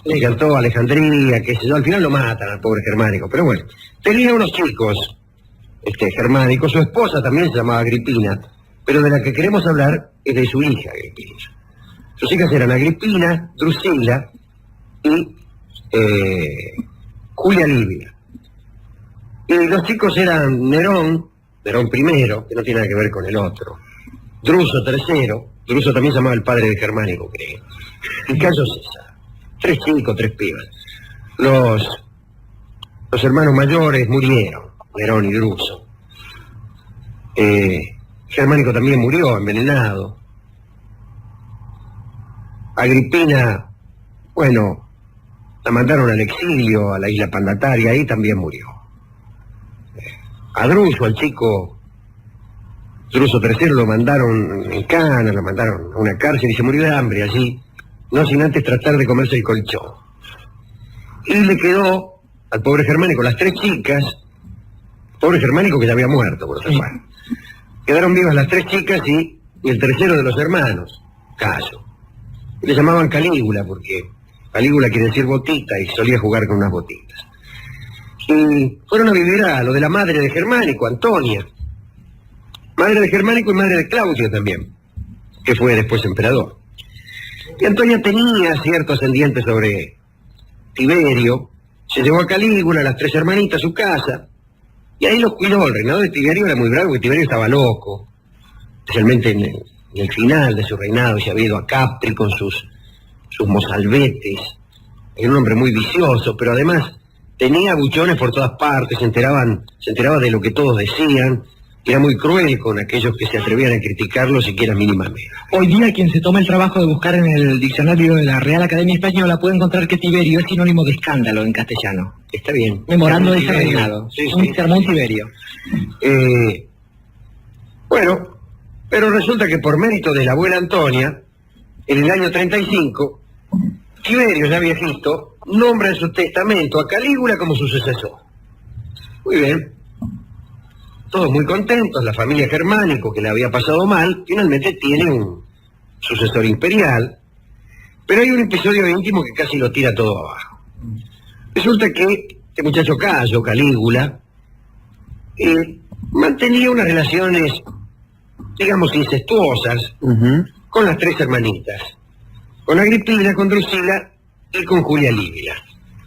Speaker 7: Lo piantó a Alejandría, qué sé yo, al final lo matan al pobre Germánico. Pero bueno, tenía unos chicos, Germánico, su esposa también se llamaba Agripina, pero de la que queremos hablar es de su hija Agripina. Sus hijas eran Agripina, Drusila y Julia Livia. Y los chicos eran Nerón primero, que no tiene nada que ver con el otro, Druso tercero, Druso también se llamaba el padre de Germánico, creo, y Cayo César. 3 chicos, 3 pibas. Los hermanos mayores murieron, Nerón y Druso. Germánico también murió, envenenado. Agripina, bueno, la mandaron al exilio, a la isla Pandataria, ahí también murió. A Druso, al chico Druso III, lo mandaron en cana, lo mandaron a una cárcel y se murió de hambre allí, no sin antes tratar de comerse el colchón. Y le quedó al pobre Germánico las 3 chicas, pobre Germánico que ya había muerto, por otra parte. Quedaron vivas las 3 chicas y el tercero de los hermanos, Cayo. Le llamaban Calígula porque Calígula quiere decir botita y solía jugar con unas botitas. Y fueron a vivir a lo de la madre de Germánico, Antonia. Madre de Germánico y madre de Claudio también, que fue después emperador. Y Antonia tenía cierto ascendiente sobre Tiberio. Se llevó a Calígula, a las 3 hermanitas, a su casa, y ahí los cuidó. El reinado de Tiberio era muy bravo porque Tiberio estaba loco, especialmente en el final de su reinado. Se había ido a Capri con sus mozalbetes. Era un hombre muy vicioso, pero además tenía buchones por todas partes, se enteraba de lo que todos decían. Era muy cruel con aquellos que se atrevían a criticarlo siquiera mínimamente.
Speaker 8: Hoy día quien se toma el trabajo de buscar en el diccionario de la Real Academia Española puede encontrar que Tiberio es sinónimo de escándalo en castellano.
Speaker 7: Está bien.
Speaker 8: Memorando de ese reinado.
Speaker 7: Sí,
Speaker 8: un
Speaker 7: sí.
Speaker 8: sermón Tiberio.
Speaker 7: Bueno, pero resulta que por mérito de la abuela Antonia, en el año 35, Tiberio, ya viejito, nombra en su testamento a Calígula como su sucesor. Muy bien. Todos muy contentos, la familia Germánico, que le había pasado mal, finalmente tiene un sucesor imperial, pero hay un episodio íntimo que casi lo tira todo abajo. Resulta que este muchacho Cayo, Calígula, mantenía unas relaciones, digamos, incestuosas con las 3 hermanitas, con Agripina, con Drusila y con Julia Livia.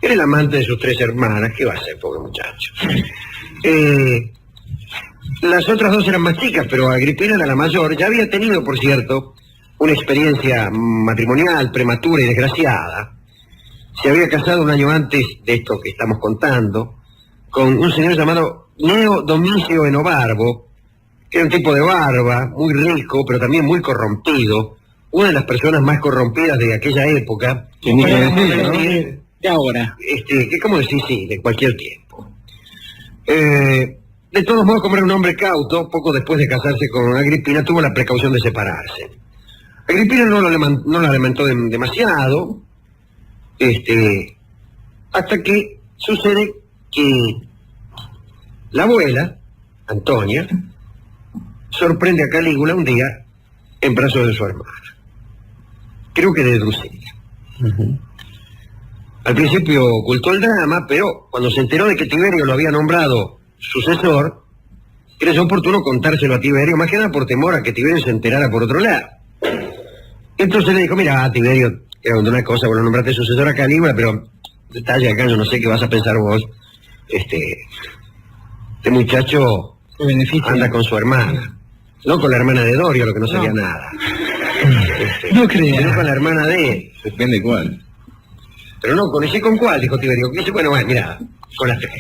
Speaker 7: Era el amante de sus 3 hermanas. ¿Qué va a hacer, pobre muchacho? Las otras 2 eran más chicas, pero Agripina era la mayor. Ya había tenido, por cierto, una experiencia matrimonial prematura y desgraciada. Se había casado un año antes de esto que estamos contando, con un señor llamado Gneo Domicio Enobarbo, que era un tipo de barba, muy rico, pero también muy corrompido. Una de las personas más corrompidas de aquella época.
Speaker 8: De ahora.
Speaker 7: Que como decir, sí, de cualquier tiempo. De todos modos, como era un hombre cauto, poco después de casarse con Agripina, tuvo la precaución de separarse. Agripina no la lamentó demasiado, hasta que sucede que la abuela, Antonia, sorprende a Calígula un día en brazos de su hermana. Creo que de Drusila. Al principio ocultó el drama, pero cuando se enteró de que Tiberio lo había nombrado sucesor, creyó oportuno contárselo a Tiberio, más que nada por temor a que Tiberio se enterara por otro lado. Entonces le dijo, mira, Tiberio, una cosa, bueno, nombraste sucesor a Calígula, pero detalle acá, yo no sé qué vas a pensar vos. Este muchacho anda con su hermana, no con la hermana de Dorio, lo que no sabía nada.
Speaker 8: No creía.
Speaker 7: Sino con la hermana de él.
Speaker 9: Depende cuál.
Speaker 7: Pero no, ¿con cuál? Dijo Tiberio. Dice, bueno, mira, con las 3.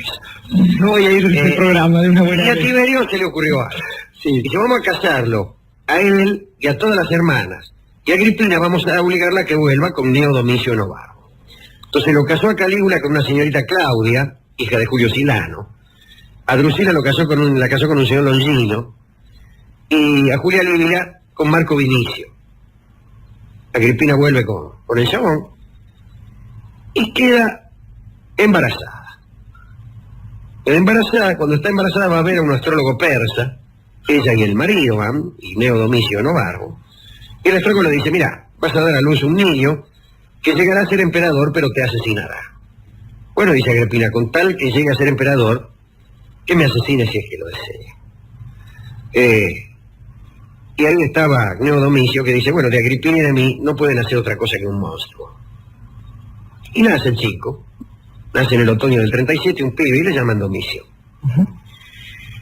Speaker 8: No voy a ir a este programa de una buena
Speaker 7: Y a
Speaker 8: vez.
Speaker 7: Tiberio se le ocurrió algo.
Speaker 8: Sí.
Speaker 7: Dice, vamos a casarlo a él y a todas las hermanas. Y a Agripina vamos a obligarla a que vuelva con Gneo Domicio Enobarbo. Entonces lo casó a Calígula con una señorita Claudia, hija de Julio Silano. A Drusila la casó con un señor Longino. Y a Julia Livia con Marco Vinicio. Agripina vuelve con el chabón. y queda embarazada. Cuando está embarazada va a ver a un astrólogo persa, ella y el marido van, y Gneo Domicio Novarro, y el astrólogo le dice, mira, vas a dar a luz un niño que llegará a ser emperador, pero te asesinará. Bueno, dice Agripina, con tal que llegue a ser emperador, que me asesine si es que lo desee. Y ahí estaba Gneo Domicio, que dice, bueno, de Agripina y de mí no pueden hacer otra cosa que un monstruo. Y nace el chico, nace en el otoño del 37, un pibe, y le llaman Domicio.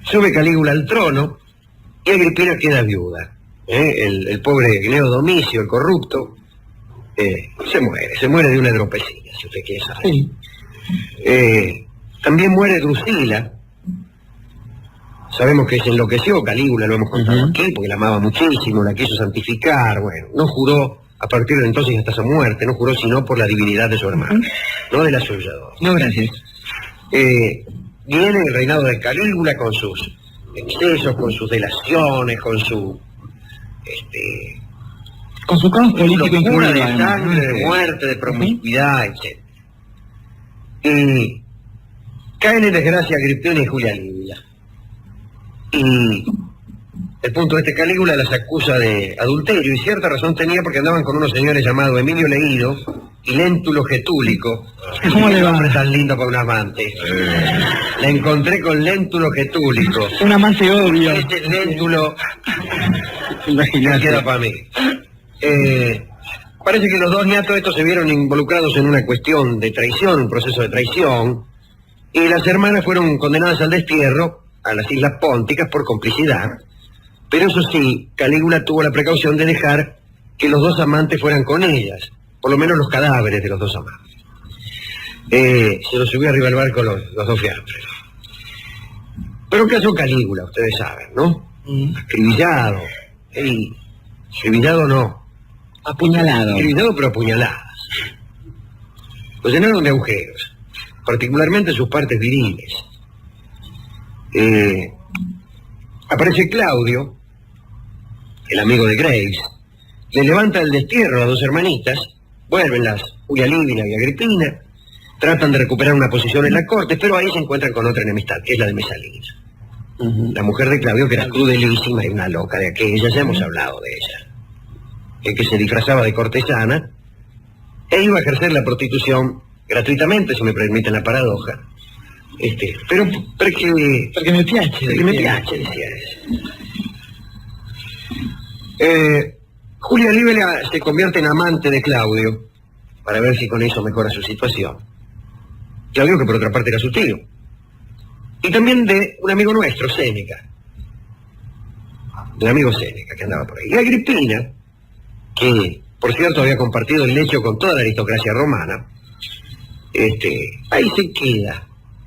Speaker 7: Sube Calígula al trono, y Agripina queda viuda. El pobre Gneo Domicio, el corrupto, se muere de una hidropesía, si usted quiere saber.
Speaker 8: Sí.
Speaker 7: También muere Drusila. Sabemos que se enloqueció Calígula, lo hemos contado aquí, porque la amaba muchísimo, la quiso santificar, bueno, no juró a partir de entonces hasta su muerte, no juró sino por la divinidad de su hermano, no de la suya.
Speaker 8: No, gracias.
Speaker 7: Viene el reinado de Calígula con sus excesos, con sus delaciones, con su
Speaker 8: caos político
Speaker 7: locura de
Speaker 8: incluido,
Speaker 7: sangre, de muerte, de promiscuidad, etc. Caen en desgracia Agripina y Julia Livia. Y el punto de Calígula las acusa de adulterio, y cierta razón tenía porque andaban con unos señores llamados Emilio Leído y Léntulo Getúlico.
Speaker 8: ¿Cómo le va?
Speaker 7: Nombre tan lindo para un amante. La encontré con Léntulo Getúlico.
Speaker 8: Un amante obvio.
Speaker 7: Este Léntulo me queda para mí. Parece que los dos ñatos estos se vieron involucrados en una cuestión de traición, un proceso de traición, y las hermanas fueron condenadas al destierro a las Islas Pónticas por complicidad. Pero eso sí, Calígula tuvo la precaución de dejar que los dos amantes fueran con ellas, por lo menos los cadáveres de los dos amantes. Se los subió arriba del barco los dos fiambres. Pero ¿qué hizo Calígula? Ustedes saben, ¿no? Acribillado. Acribillado no.
Speaker 8: Apuñalado.
Speaker 7: Acribillado pero apuñaladas. Lo llenaron de agujeros, particularmente sus partes viriles. Aparece Claudio, el amigo de Graves, le levanta el destierro a las dos hermanitas, vuelven las Julia Livia y Agripina, tratan de recuperar una posición en la corte, pero ahí se encuentran con otra enemistad, que es la de Mesalina. La mujer de Claudio, que era crudelísima y una loca de aquella, ya hemos hablado de ella, que se disfrazaba de cortesana e iba a ejercer la prostitución gratuitamente, si me permiten la paradoja, pero porque me piace, decía eso. Julia Livia se convierte en amante de Claudio para ver si con eso mejora su situación. Claudio, que por otra parte era su tío, y también de un amigo nuestro, Séneca, del amigo Séneca que andaba por ahí. Y Agripina, que por cierto había compartido el lecho con toda la aristocracia romana, ahí se queda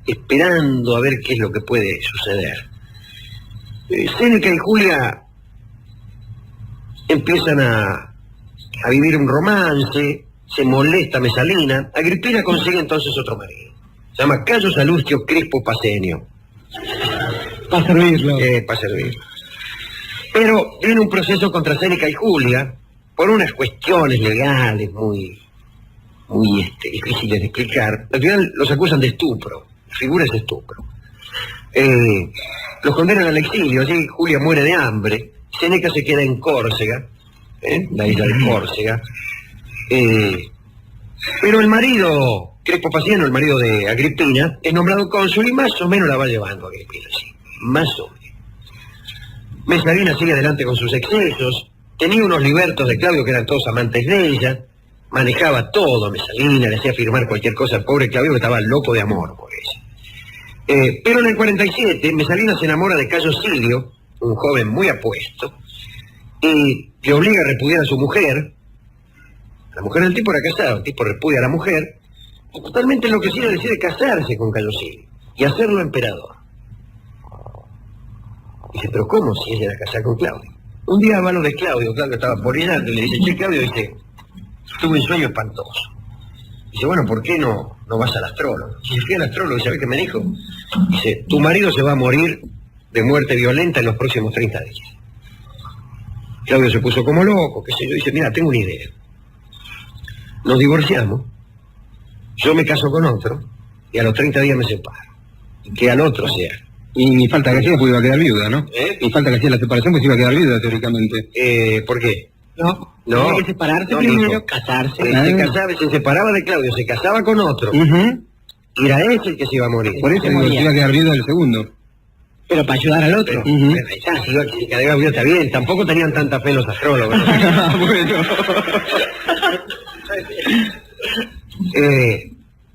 Speaker 7: esperando a ver qué es lo que puede suceder. Séneca y Julia empiezan a vivir un romance, se molesta Mesalina. Agripina consigue entonces otro marido, se llama Cayo Salustio Crispo Pasenio.
Speaker 8: Para servirlo.
Speaker 7: Para servirlo. Pero viene un proceso contra Séneca y Julia por unas cuestiones legales muy difíciles de explicar. Al final los acusan de estupro. La figura es estupro. Los condenan al exilio. Allí Julia muere de hambre. Séneca se queda en Córcega, la isla de Córcega. Pero el marido, Crespo Paciano, el marido de Agripina, es nombrado cónsul y más o menos la va llevando Agripina, sí. Más o menos. Mesalina sigue adelante con sus excesos. Tenía unos libertos de Claudio que eran todos amantes de ella. Manejaba todo Mesalina, le hacía firmar cualquier cosa al pobre Claudio, que estaba loco de amor por ella. Pero en el 47, Mesalina se enamora de Cayo Silio, un joven muy apuesto, y le obliga a repudiar a su mujer. La mujer del tipo era casada, el tipo repudia a la mujer, y totalmente enloquecida decide casarse con Cayo Silio y hacerlo emperador. Dice, pero ¿cómo si ella era casada con Claudio? Un día va lo de Claudio estaba por ir y le dice, che, Claudio, dice, tuve un sueño espantoso. Dice, bueno, ¿por qué no vas al astrólogo? Dice, fui al astrólogo y ¿sabés qué me dijo? Dice, tu marido se va a morir de muerte violenta en los próximos 30 días. Claudio se puso como loco, qué sé yo, dice, mira, tengo una idea. Nos divorciamos yo me caso con otro y a los 30 días me separo. Y que al otro sea.
Speaker 9: Y falta que hacía, pues iba a quedar viuda, ¿no?
Speaker 7: ¿Eh?
Speaker 9: Y falta que hacía la separación, pues iba a quedar viuda, teóricamente.
Speaker 7: ¿Por qué?
Speaker 3: No,
Speaker 7: No,
Speaker 3: tenía que separarse
Speaker 7: no,
Speaker 3: primero,
Speaker 7: dijo.
Speaker 3: casarse.
Speaker 7: Se casaba, se separaba de Claudio, se casaba con otro.
Speaker 9: Ujú.
Speaker 7: Y era ese el que se iba a morir.
Speaker 9: Por eso digo, se iba a quedar viuda el segundo.
Speaker 3: Pero para ayudar al otro.
Speaker 7: Pero, pero ahí está, si iba a quedar viuda está bien. Tampoco tenían tanta fe los astrólogos.
Speaker 9: Bueno.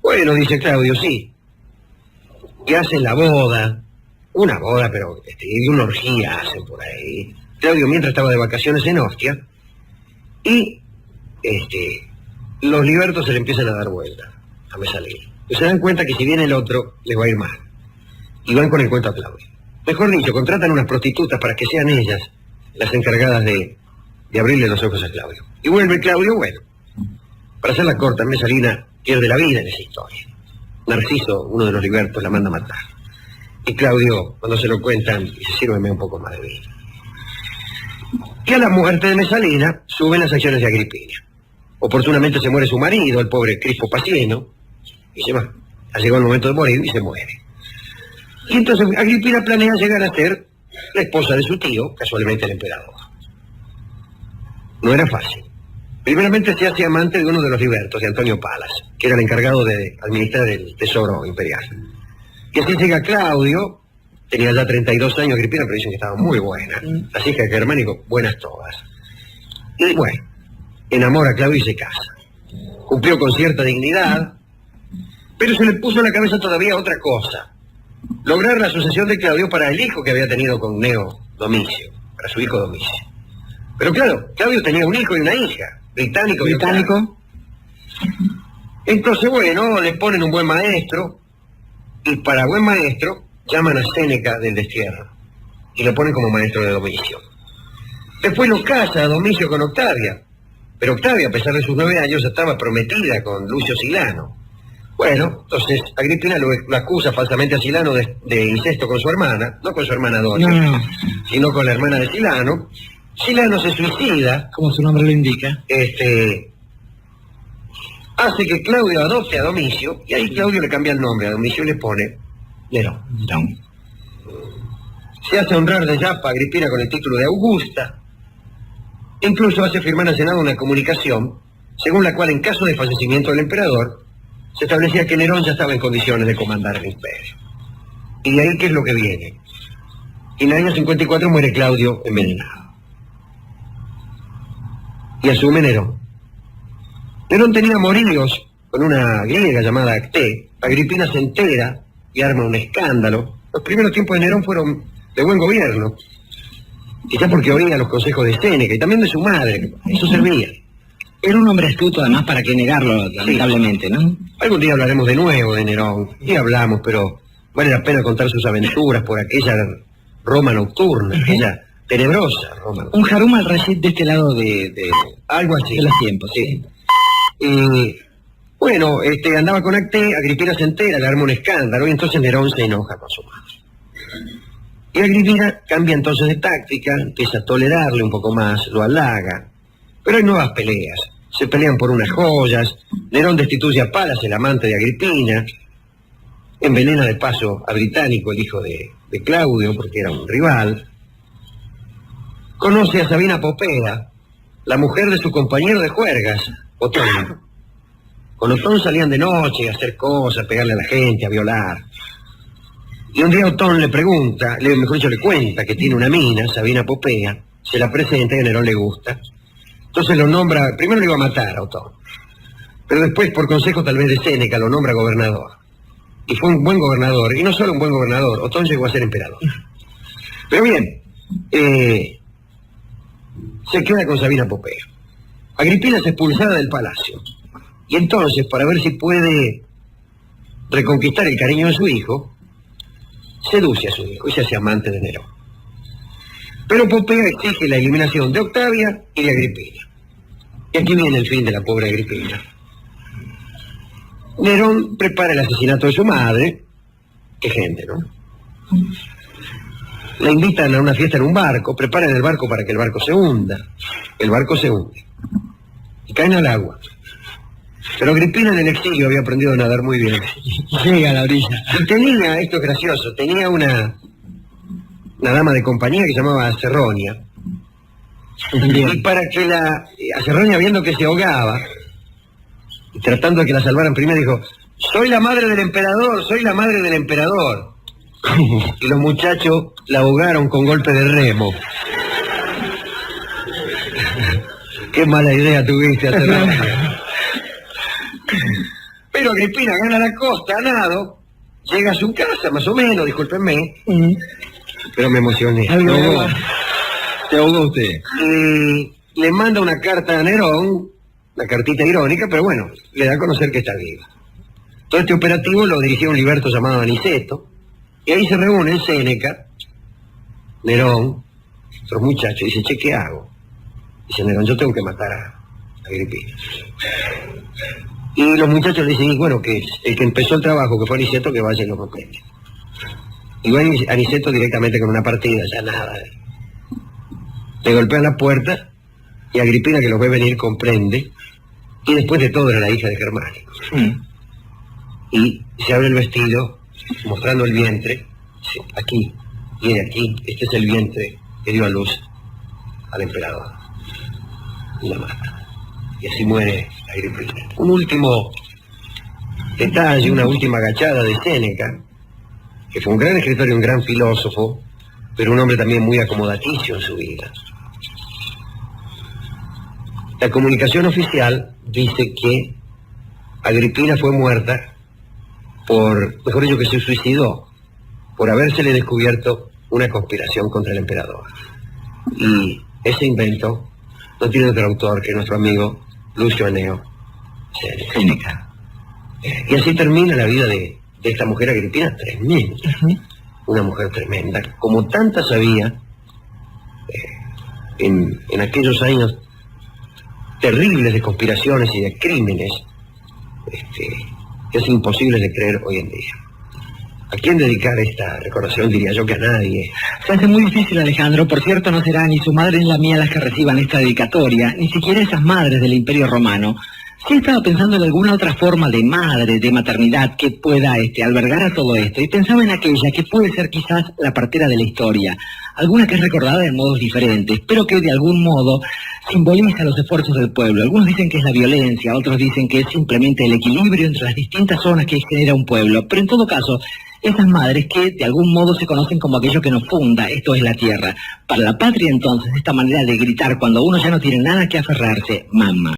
Speaker 7: Bueno, dice Claudio, sí. Y hacen la boda. Una boda, pero y una orgía hacen por ahí. Claudio mientras estaba de vacaciones en Ostia. Y los libertos se le empiezan a dar vuelta a Mesalina. Y se dan cuenta que si viene el otro, les va a ir mal. Y van con el cuento a Claudio. Mejor dicho, contratan unas prostitutas para que sean ellas las encargadas de abrirle los ojos a Claudio. Y vuelve Claudio, bueno. Para hacerla corta, Mesalina pierde la vida en esa historia. Narciso, uno de los libertos, la manda a matar. Y Claudio, cuando se lo cuentan, dice, sírveme un poco más de vino. Y a la muerte de Mesalina suben las acciones de Agripina. Oportunamente se muere su marido, el pobre Crispo Pacieno, y se va. Ha llegado el momento de morir y se muere. Y entonces Agripina planea llegar a ser la esposa de su tío, casualmente el emperador. No era fácil. Primeramente se hace amante de uno de los libertos, de Antonio Palas, que era el encargado de administrar el tesoro imperial. Y así llega Claudio, tenía ya 32 años Agripina, pero dicen que estaba muy buena. Las hijas de Germánico, buenas todas. Y bueno, enamora a Claudio y se casa. Cumplió con cierta dignidad, pero se le puso en la cabeza todavía otra cosa. Lograr la sucesión de Claudio para el hijo que había tenido con Neo Domicio, para su hijo Domicio. Pero claro, Claudio tenía un hijo y una hija, británico. Entonces, bueno, le ponen un buen maestro, y para buen maestro llaman a Séneca del destierro, y lo ponen como maestro de Domicio. Después lo casa a Domicio con Octavia, pero Octavia, a pesar de sus 9 años, estaba prometida con Lucio Silano. Bueno, entonces Agripina lo acusa falsamente a Silano de incesto con su hermana, no con su hermana Doria, sino con la hermana de Silano. Silano se suicida.
Speaker 3: Como su nombre lo indica.
Speaker 7: Hace que Claudio adopte a Domicio, y ahí Claudio le cambia el nombre a Domicio y le pone Nerón. Se hace honrar de Yapa a Agripina con el título de Augusta. Incluso hace firmar al Senado una comunicación, según la cual en caso de fallecimiento del emperador, se establecía que Nerón ya estaba en condiciones de comandar el imperio. Y de ahí, ¿qué es lo que viene? Y en el año 54 muere Claudio envenenado. Y asume Nerón. Nerón tenía amoríos con una griega llamada Acté. Agripina se entera y arma un escándalo. Los primeros tiempos de Nerón fueron de buen gobierno. Quizás porque oía los consejos de Séneca y también de su madre. Eso servía.
Speaker 3: Era un hombre astuto, además, para qué negarlo, lamentablemente, ¿no?
Speaker 7: Algún día hablaremos de nuevo de Nerón. Y hablamos, pero vale la pena contar sus aventuras por aquella Roma nocturna, aquella tenebrosa Roma nocturna.
Speaker 3: Un Harun al Rashid de este lado de
Speaker 7: algo así.
Speaker 3: De los tiempos, sí.
Speaker 7: Bueno, andaba con Acté, Agripina se entera, le arma un escándalo, y entonces Nerón se enoja con su madre. Y Agripina cambia entonces de táctica, empieza a tolerarle un poco más, lo halaga. Pero hay nuevas peleas. Se pelean por unas joyas. Nerón destituye a Palas, el amante de Agripina. Envenena de paso a Británico, el hijo de Claudio, porque era un rival. Conoce a Sabina Popea, la mujer de su compañero de juergas, Otón. Con Otón salían de noche a hacer cosas, a pegarle a la gente, a violar. Y un día Otón le pregunta, mejor dicho, le cuenta que tiene una mina, Sabina Popea, se la presenta y a Nerón le gusta. Entonces lo nombra, primero le iba a matar a Otón, pero después, por consejo tal vez de Séneca, lo nombra gobernador. Y fue un buen gobernador, y no solo un buen gobernador, Otón llegó a ser emperador. Pero bien, se queda con Sabina Popea. Agripina es expulsada del palacio, y entonces, para ver si puede reconquistar el cariño de su hijo, seduce a su hijo y se hace amante de Nerón. Pero Popea exige la eliminación de Octavia y de Agripina. Y aquí viene el fin de la pobre Agripina. Nerón prepara el asesinato de su madre. Qué gente, ¿no? La invitan a una fiesta en un barco, preparan el barco para que el barco se hunda. El barco se hunde. Y caen al agua. Pero Agripina en el exilio había aprendido a nadar muy bien.
Speaker 8: Llega a la orilla.
Speaker 7: Y tenía, esto es gracioso, tenía una dama de compañía que se llamaba Acerronia. Y para que Acerronia, viendo que se ahogaba, y tratando de que la salvaran primero, dijo: soy la madre del emperador, soy la madre del emperador. Y los muchachos la ahogaron con golpe de remo. Qué mala idea tuviste, Acerronia. Pero Agripina gana la costa a nado, llega a su casa, más o menos, discúlpenme, pero me emocioné.
Speaker 9: ¿Te ahogó usted?
Speaker 7: Y le manda una carta a Nerón, una cartita irónica, pero bueno, le da a conocer que está viva. Todo este operativo lo dirigía un liberto llamado Aniceto, y ahí se reúnen Séneca, Nerón, otros muchachos, y dice: che, ¿qué hago? Dice Nerón: yo tengo que matar a Agripina. Y los muchachos le dicen: y bueno, que el que empezó el trabajo, que fue Aniceto, que vaya y lo complete. Y va Aniceto directamente con una partida, ya nada. Le golpean la puerta, y Agripina, que los ve venir, comprende, y después de todo era la hija de Germánico. Y se abre el vestido, mostrando el vientre. Dice: aquí, viene aquí, este es el vientre que dio a luz al emperador. Y la mata. Y así muere Agripina. Un último detalle, una última agachada de Séneca, que fue un gran escritor y un gran filósofo, pero un hombre también muy acomodaticio en su vida. La comunicación oficial dice que Agripina fue muerta mejor dicho, que se suicidó, por habérsele descubierto una conspiración contra el emperador. Y ese invento no tiene otro autor que nuestro amigo Lucio Anneo Séneca. Y así termina la vida de esta mujer Agripina, tremenda. Una mujer tremenda, como tantas había en aquellos años terribles de conspiraciones y de crímenes, que es imposible de creer hoy en día. ¿A quién dedicar esta recordación? Diría yo que a nadie.
Speaker 8: Se hace muy difícil, Alejandro. Por cierto, no será ni su madre ni la mía las que reciban esta dedicatoria, ni siquiera esas madres del Imperio Romano. Sí estaba pensando en alguna otra forma de madre, de maternidad, que pueda albergar a todo esto, y pensaba en aquella que puede ser quizás la partera de la historia, alguna que es recordada de modos diferentes, pero que de algún modo simboliza los esfuerzos del pueblo. Algunos dicen que es la violencia, otros dicen que es simplemente el equilibrio entre las distintas zonas que genera un pueblo, pero en todo caso, esas madres que de algún modo se conocen como aquello que nos funda, esto es la tierra. Para la patria entonces, esta manera de gritar cuando uno ya no tiene nada que aferrarse: mamá.